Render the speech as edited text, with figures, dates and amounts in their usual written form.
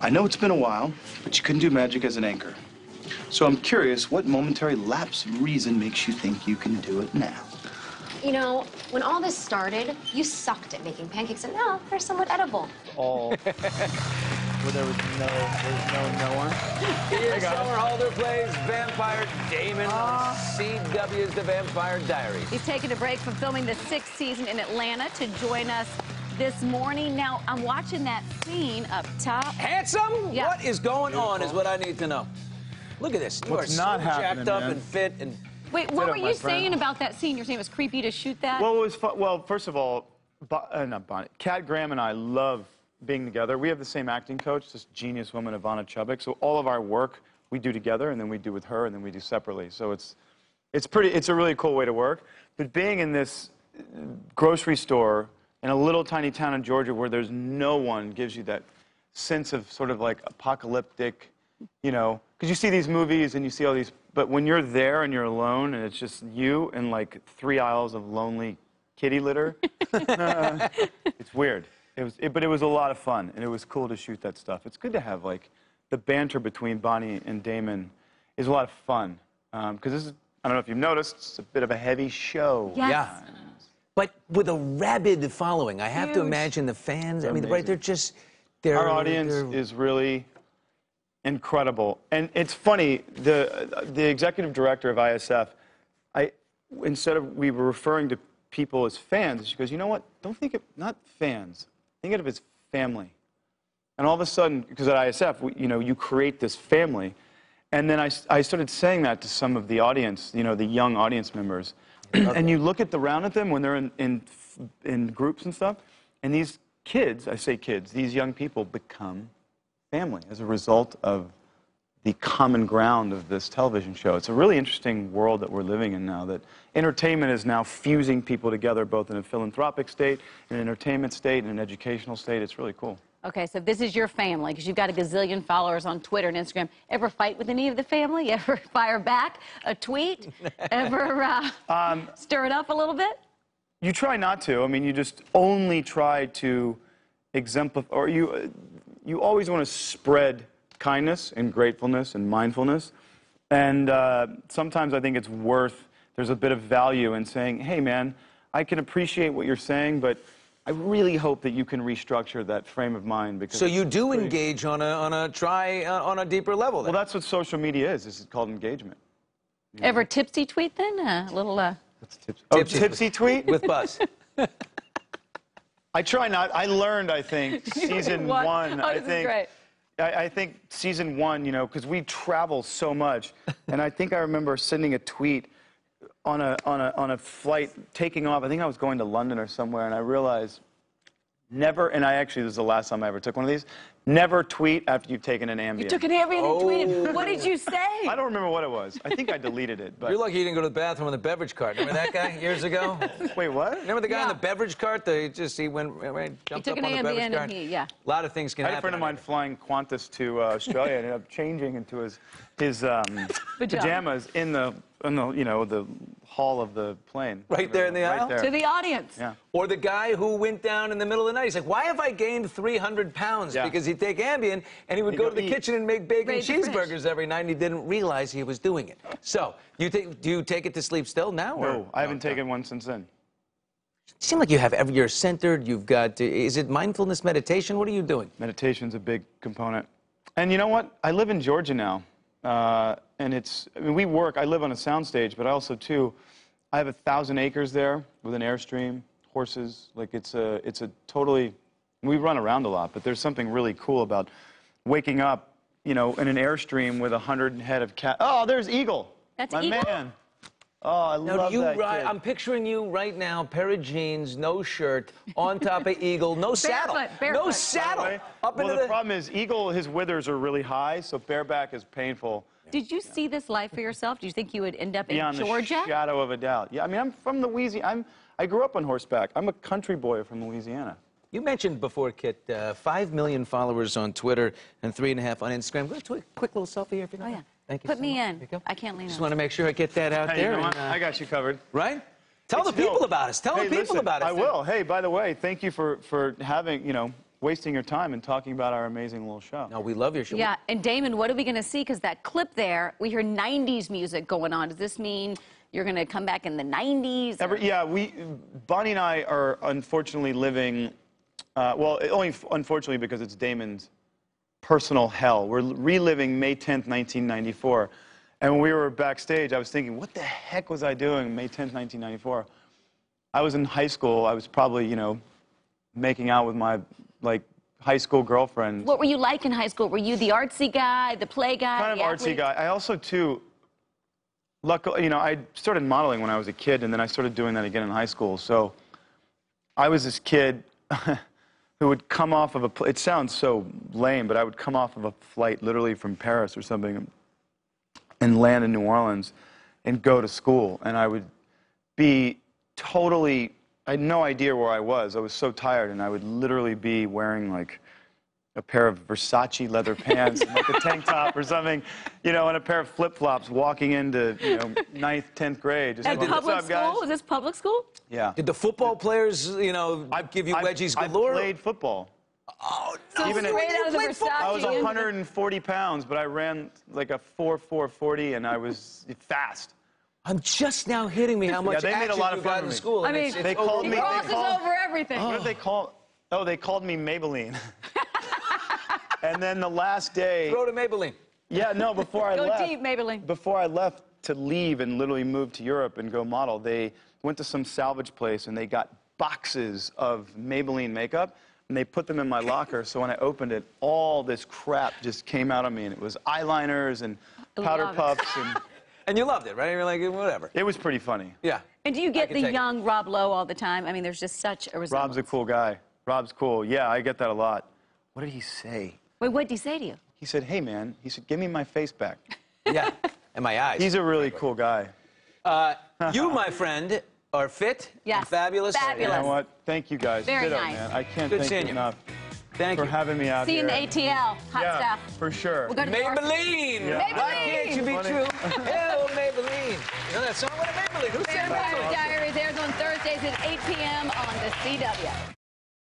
I know it's been a while, but you couldn't do magic as an anchor. So I'm curious, what momentary lapse of reason makes you think you can do it now? You know, when all this started, you sucked at making pancakes, and now they're somewhat edible. All where there's no one. Ian Somerhalder plays Vampire Damon on CW's The Vampire Diaries. He's taking a break from filming the 6th season in Atlanta to join us this morning. Now, I'm watching that scene up top. Handsome? Yeah. What is going on is what I need to know. Look at this. You What's are not so happening, jacked up man? and fit and... Wait, what were you friend. saying about that scene? You're saying it was creepy to shoot that? Well, it was fun. Well, first of all, not Bonnie. Kat Graham and I love being together. We have the same acting coach, this genius woman, Ivana Chubbuck. So all of our work we do together, and then we do with her, and then we do separately. So it's a really cool way to work. But being in this grocery store in a little tiny town in Georgia where there's no one gives you that sense of sort of like apocalyptic, you know, because you see these movies and you see all these, but when you're there and you're alone and it's just you and like 3 aisles of lonely kitty litter, it's weird. But it was a lot of fun, and it was cool to shoot that stuff. It's good to have like the banter between Bonnie and Damon is a lot of fun because this is, I don't know if you've noticed, it's a bit of a heavy show. Yes. Yeah. But with a rabid following, I have to imagine the fans, I mean, right, they're just... Our audience is really incredible. And it's funny, the executive director of ISF, instead of we were referring to people as fans, she goes, you know what, don't think of, not fans, think of it as family. And all of a sudden, because at ISF, you know, you create this family. And then I started saying that to some of the audience, you know, the young audience members. And you look around at them when they're in groups and stuff, and these kids, I say kids, these young people become family as a result of the common ground of this television show. It's a really interesting world that we're living in now, that entertainment is now fusing people together both in a philanthropic state, in an entertainment state, in an educational state. It's really cool. Okay, so this is your family, because you've got a gazillion followers on Twitter and Instagram. Ever fight with any of the family? Ever fire back a tweet? Ever stir it up a little bit? You try not to. I mean, you just only try to exemplify, or you always want to spread kindness and gratefulness and mindfulness. And sometimes I think it's worth, there's a bit of value in saying, hey, man, I can appreciate what you're saying, but I really hope that you can restructure that frame of mind. Because so you do engage on a deeper level then? Well, that's what social media is. It's called engagement. Yeah. Ever tipsy tweet then? A little... What's tipsy? Oh, tipsy tweet? With Buzz. I try not. I learned, I think, season one. Oh, this is great. I think season one, you know, because we travel so much, and I think I remember sending a tweet on a flight taking off. I think I was going to London or somewhere, and I realized never, and this is the last time I ever took one of these, never tweet after you've taken an Ambien. You took an Ambien and tweeted. What did you say? I don't remember what it was. I think I deleted it. But you're lucky you didn't go to the bathroom on the beverage cart. Remember that guy years ago? Wait, what? Remember the guy on the beverage cart? He jumped up on the beverage cart. Yeah. A lot of things can happen. I had a friend of mine flying Qantas to Australia and ended up changing into his pajamas in the you know, the hall of the plane. Right there in the aisle? Right there. To the audience. Yeah. Or the guy who went down in the middle of the night. He's like, why have I gained 300 pounds? Yeah. Because he'd take Ambien, and he would go to the kitchen and make bacon cheeseburgers every night, and he didn't realize he was doing it. So, do you take it to sleep still now? No, I haven't taken one since then. You seem like you have, you're centered, you've got, is it mindfulness meditation? What are you doing? Meditation's a big component. And you know what? I live in Georgia now. And I mean, I live on a soundstage, but I also, too, I have 1,000 acres there with an Airstream, horses. Like, it's a totally, we run around a lot, but there's something really cool about waking up, you know, in an Airstream with 100 head of cat. Oh, there's Eagle. That's my Eagle? man. Oh, I love that kid. I'm picturing you right now, pair of jeans, no shirt, on top of Eagle, no saddle. Barefoot. No saddle. Well, the problem is, Eagle, his withers are really high, so bareback is painful. Did you see this life for yourself? Do you think you would end up in Beyond Georgia? the shadow of a doubt. Yeah, I mean, I'm from Louisiana. I grew up on horseback. I'm a country boy from Louisiana. You mentioned before, Kit, 5 million followers on Twitter and 3.5 on Instagram. Go to a quick little selfie here if you know. Oh, yeah. Thank you. Put so me much. in. There you go. I can't lean Just on. want to make sure I get that out there. You know, I got you covered. Right? Tell the people about us. Tell the people about us. I will. Hey, by the way, thank you for having, you know, wasting your time and talking about our amazing little show. No, we love your show. Yeah, and Damon, what are we going to see? Because that clip there, we hear 90s music going on. Does this mean you're going to come back in the 90s? Yeah, Bonnie and I are unfortunately living, well, only unfortunately because it's Damon's personal hell. We're reliving May 10th, 1994. And when we were backstage, I was thinking, what the heck was I doing May 10th, 1994? I was in high school. I was probably, you know, making out with my, like, high school girlfriend. What were you like in high school? Were you the artsy guy, the play guy, Kind of artsy guy. I also, too, luckily, you know, I started modeling when I was a kid, and then I started doing that again in high school. So I was this kid who would come off of it sounds so lame, but I would come off of a flight literally from Paris or something and land in New Orleans and go to school. And I would be totally, I had no idea where I was. I was so tired, and I would literally be wearing like a pair of Versace leather pants and like a tank top or something, you know, and a pair of flip-flops walking into, you know, 9th, 10th grade. Just At going, public "What's up, guys?" school? Was this public school? Yeah. Did the football players, you know, give you wedgies galore? I played football. Oh, So no. Even straight out of the Versace. I was 140 pounds, but I ran like a 4.40, and I was fast. I'm just now hitting me how much they made a action lot you of got fun in of me. school. I and mean, it's They called He me. crosses over everything. What did they call? Oh, they called me Maybelline. And then the last day. Throw to Maybelline. Yeah, no, before I Go left. deep, Maybelline. Before I left to leave and literally move to Europe and go model, they went to some salvage place and they got boxes of Maybelline makeup and they put them in my locker. So when I opened it, all this crap just came out of me, and it was eyeliners and powder Love it. puffs, and And you loved it, right? You're like, whatever. it was pretty funny. Yeah. And do you get can the take it. young Rob Lowe all the time? I mean, there's just such a resemblance. Rob's a cool guy. Rob's cool. Yeah, I get that a lot. What did he say? Wait, what did he say to you? He said, "Hey, man," he said, "give me my face back." Yeah. And my eyes. He's a really cool guy. You, my friend, are fit Yes. and fabulous. Fabulous. You know what? Thank you guys. Very Ditto, nice. man. I can't Good thank seeing you you. enough Thank for you. having me out See you here. in the ATL. Hot Yeah, stuff. for sure. We'll go to New York. Maybelline. Yeah. Why can't you be Funny. true? Yeah, well, Maybelline. You know that song? What a Maybelline. Who said Somerhalder Maybelline? Diaries airs on Thursdays at 8 p.m. on the CW.